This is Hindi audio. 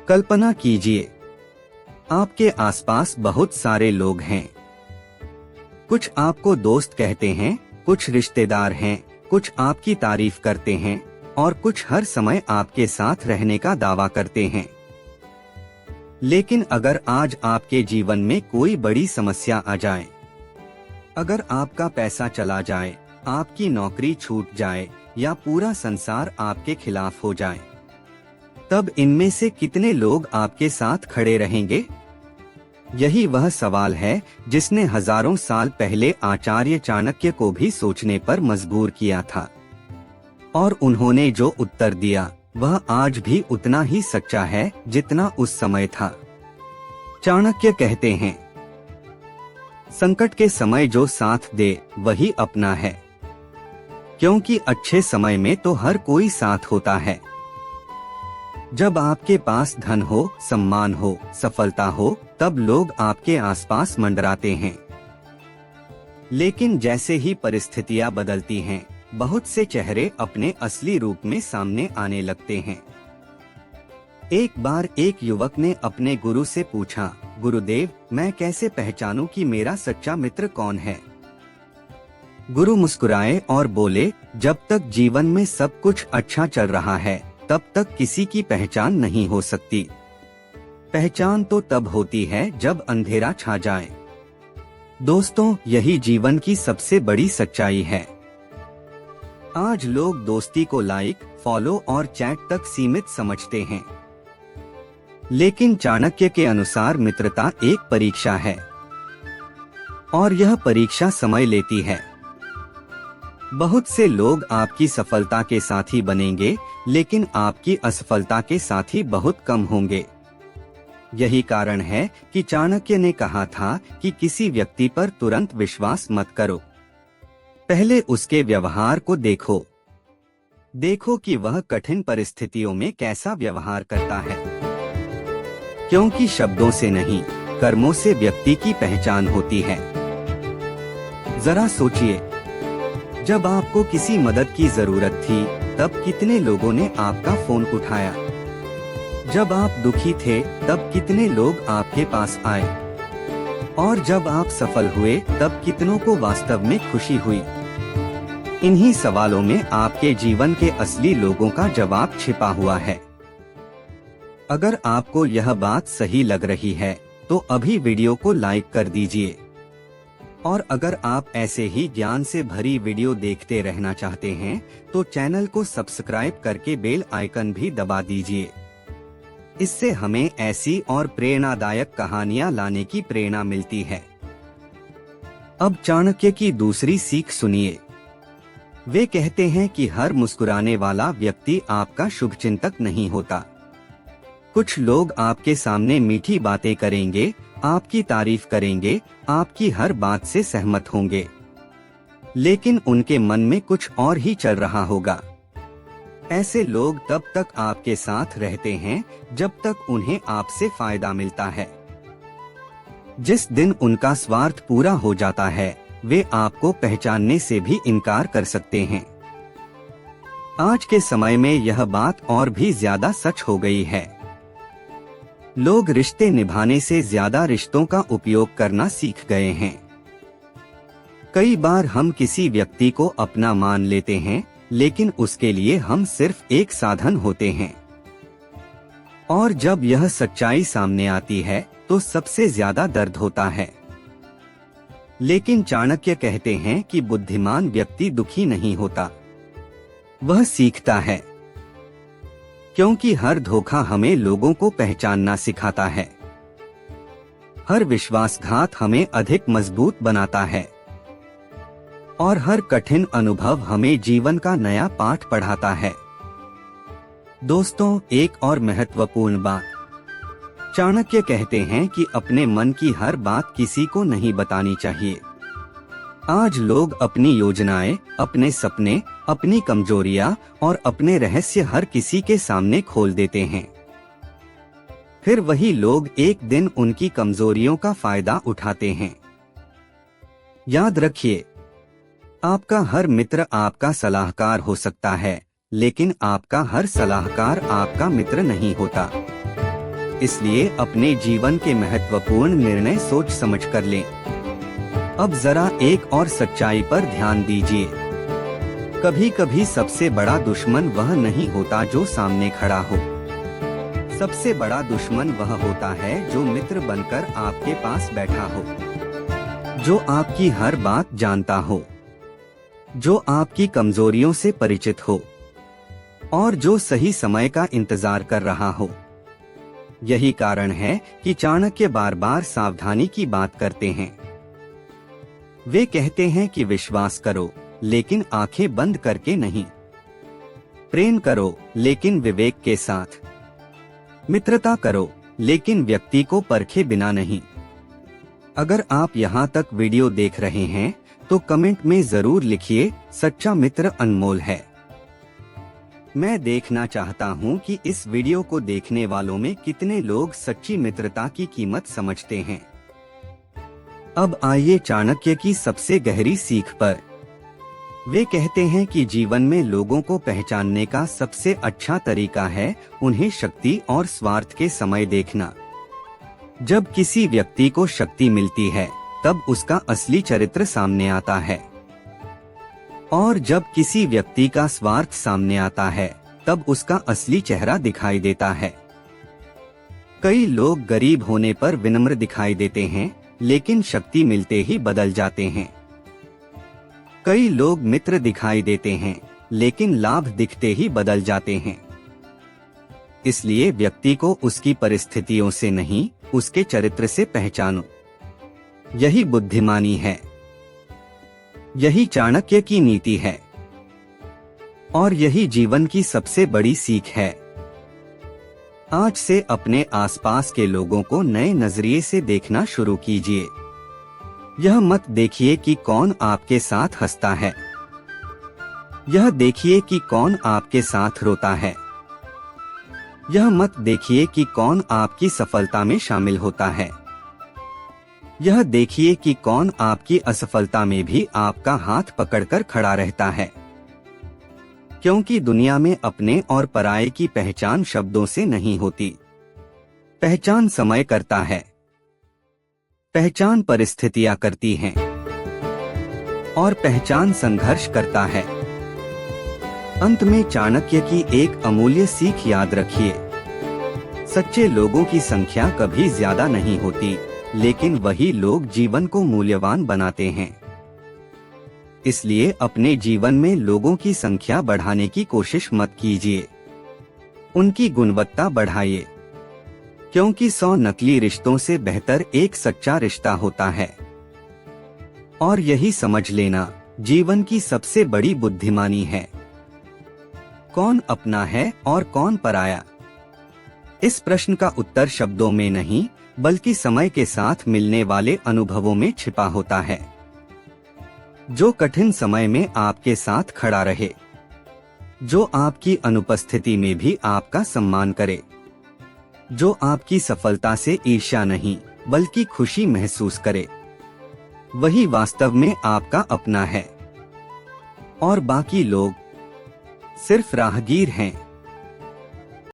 कल्पना कीजिए, आपके आसपास बहुत सारे लोग हैं। कुछ आपको दोस्त कहते हैं, कुछ रिश्तेदार हैं, कुछ आपकी तारीफ करते हैं और कुछ हर समय आपके साथ रहने का दावा करते हैं। लेकिन अगर आज आपके जीवन में कोई बड़ी समस्या आ जाए, अगर आपका पैसा चला जाए, आपकी नौकरी छूट जाए या पूरा संसार आपके खिलाफ हो जाए, तब इनमें से कितने लोग आपके साथ खड़े रहेंगे? यही वह सवाल है जिसने हजारों साल पहले आचार्य चाणक्य को भी सोचने पर मजबूर किया था। और उन्होंने जो उत्तर दिया वह आज भी उतना ही सच्चा है जितना उस समय था। चाणक्य कहते हैं, संकट के समय जो साथ दे वही अपना है, क्योंकि अच्छे समय में तो हर कोई साथ होता है। जब आपके पास धन हो, सम्मान हो, सफलता हो, तब लोग आपके आसपास मंडराते हैं। लेकिन जैसे ही परिस्थितियां बदलती हैं, बहुत से चेहरे अपने असली रूप में सामने आने लगते हैं। एक बार एक युवक ने अपने गुरु से पूछा, गुरुदेव, मैं कैसे पहचानूं कि मेरा सच्चा मित्र कौन है? गुरु मुस्कुराए और बोले, जब तक जीवन में सब कुछ अच्छा चल रहा है तब तक किसी की पहचान नहीं हो सकती। पहचान तो तब होती है जब अंधेरा छा जाए। दोस्तों, यही जीवन की सबसे बड़ी सच्चाई है। आज लोग दोस्ती को लाइक, फॉलो और चैट तक सीमित समझते हैं, लेकिन चाणक्य के अनुसार मित्रता एक परीक्षा है और यह परीक्षा समय लेती है। बहुत से लोग आपकी सफलता के साथी बनेंगे, लेकिन आपकी असफलता के साथी बहुत कम होंगे। यही कारण है कि चाणक्य ने कहा था कि किसी व्यक्ति पर तुरंत विश्वास मत करो। पहले उसके व्यवहार को देखो। देखो कि वह कठिन परिस्थितियों में कैसा व्यवहार करता है, क्योंकि शब्दों से नहीं, कर्मों से व्यक्ति की पहचान होती है। जरा सोचिए, जब आपको किसी मदद की जरूरत थी तब कितने लोगों ने आपका फोन उठाया? जब आप दुखी थे तब कितने लोग आपके पास आए? और जब आप सफल हुए तब कितनों को वास्तव में खुशी हुई? इन्हीं सवालों में आपके जीवन के असली लोगों का जवाब छिपा हुआ है। अगर आपको यह बात सही लग रही है तो अभी वीडियो को लाइक कर दीजिए। और अगर आप ऐसे ही ज्ञान से भरी वीडियो देखते रहना चाहते हैं तो चैनल को सब्सक्राइब करके बेल आइकन भी दबा दीजिए। इससे हमें ऐसी और प्रेरणादायक कहानियां लाने की प्रेरणा मिलती है। अब चाणक्य की दूसरी सीख सुनिए। वे कहते हैं कि हर मुस्कुराने वाला व्यक्ति आपका शुभचिंतक नहीं होता। कुछ लोग आपके सामने मीठी बातें करेंगे, आपकी तारीफ करेंगे, आपकी हर बात से सहमत होंगे, लेकिन उनके मन में कुछ और ही चल रहा होगा। ऐसे लोग तब तक आपके साथ रहते हैं जब तक उन्हें आपसे फायदा मिलता है। जिस दिन उनका स्वार्थ पूरा हो जाता है, वे आपको पहचानने से भी इनकार कर सकते हैं। आज के समय में यह बात और भी ज्यादा सच हो गई है। लोग रिश्ते निभाने से ज्यादा रिश्तों का उपयोग करना सीख गए हैं। कई बार हम किसी व्यक्ति को अपना मान लेते हैं, लेकिन उसके लिए हम सिर्फ एक साधन होते हैं। और जब यह सच्चाई सामने आती है तो सबसे ज्यादा दर्द होता है। लेकिन चाणक्य कहते हैं कि बुद्धिमान व्यक्ति दुखी नहीं होता, वह सीखता है, क्योंकि हर धोखा हमें लोगों को पहचानना सिखाता है। हर विश्वासघात हमें अधिक मजबूत बनाता है और हर कठिन अनुभव हमें जीवन का नया पाठ पढ़ाता है। दोस्तों, एक और महत्वपूर्ण बात, चाणक्य कहते हैं कि अपने मन की हर बात किसी को नहीं बतानी चाहिए। आज लोग अपनी योजनाएं, अपने सपने, अपनी कमजोरियां और अपने रहस्य हर किसी के सामने खोल देते हैं। फिर वही लोग एक दिन उनकी कमजोरियों का फायदा उठाते हैं। याद रखिए, आपका हर मित्र आपका सलाहकार हो सकता है, लेकिन आपका हर सलाहकार आपका मित्र नहीं होता। इसलिए अपने जीवन के महत्वपूर्ण निर्णय सोच समझ कर लें। अब जरा एक और सच्चाई पर ध्यान दीजिए। कभी कभी सबसे बड़ा दुश्मन वह नहीं होता जो सामने खड़ा हो। सबसे बड़ा दुश्मन वह होता है जो मित्र बनकर आपके पास बैठा हो, जो आपकी हर बात जानता हो, जो आपकी कमजोरियों से परिचित हो और जो सही समय का इंतजार कर रहा हो। यही कारण है कि चाणक्य बार बार सावधानी की बात करते हैं। वे कहते हैं कि विश्वास करो लेकिन आंखें बंद करके नहीं, प्रेम करो लेकिन विवेक के साथ, मित्रता करो लेकिन व्यक्ति को परखे बिना नहीं। अगर आप यहाँ तक वीडियो देख रहे हैं तो कमेंट में जरूर लिखिए, सच्चा मित्र अनमोल है। मैं देखना चाहता हूँ कि इस वीडियो को देखने वालों में कितने लोग सच्ची मित्रता की कीमत समझते हैं। अब आइए चाणक्य की सबसे गहरी सीख पर। वे कहते हैं कि जीवन में लोगों को पहचानने का सबसे अच्छा तरीका है उन्हें शक्ति और स्वार्थ के समय देखना। जब किसी व्यक्ति को शक्ति मिलती है तब उसका असली चरित्र सामने आता है, और जब किसी व्यक्ति का स्वार्थ सामने आता है तब उसका असली चेहरा दिखाई देता है। कई लोग गरीब होने पर विनम्र दिखाई देते हैं लेकिन शक्ति मिलते ही बदल जाते हैं। कई लोग मित्र दिखाई देते हैं लेकिन लाभ दिखते ही बदल जाते हैं। इसलिए व्यक्ति को उसकी परिस्थितियों से नहीं, उसके चरित्र से पहचानो। यही बुद्धिमानी है, यही चाणक्य की नीति है और यही जीवन की सबसे बड़ी सीख है। आज से अपने आसपास के लोगों को नए नजरिए से देखना शुरू कीजिए। यह मत देखिए कि कौन आपके साथ हंसता है, यह देखिए कि कौन आपके साथ रोता है। यह मत देखिए कि कौन आपकी सफलता में शामिल होता है, यह देखिए कि कौन आपकी असफलता में भी आपका हाथ पकड़कर खड़ा रहता है। क्योंकि दुनिया में अपने और पराये की पहचान शब्दों से नहीं होती। पहचान समय करता है, पहचान परिस्थितियां करती हैं और पहचान संघर्ष करता है। अंत में चाणक्य की एक अमूल्य सीख याद रखिए, सच्चे लोगों की संख्या कभी ज्यादा नहीं होती, लेकिन वही लोग जीवन को मूल्यवान बनाते हैं। इसलिए अपने जीवन में लोगों की संख्या बढ़ाने की कोशिश मत कीजिए, उनकी गुणवत्ता बढ़ाइए। क्योंकि 100 नकली रिश्तों से बेहतर एक सच्चा रिश्ता होता है। और यही समझ लेना जीवन की सबसे बड़ी बुद्धिमानी है। कौन अपना है और कौन पराया? इस प्रश्न का उत्तर शब्दों में नहीं बल्कि समय के साथ मिलने वाले अनुभवों में छिपा होता है। जो कठिन समय में आपके साथ खड़ा रहे, जो आपकी अनुपस्थिति में भी आपका सम्मान करे, जो आपकी सफलता से ईर्ष्या नहीं बल्कि खुशी महसूस करे, वही वास्तव में आपका अपना है। और बाकी लोग सिर्फ राहगीर हैं।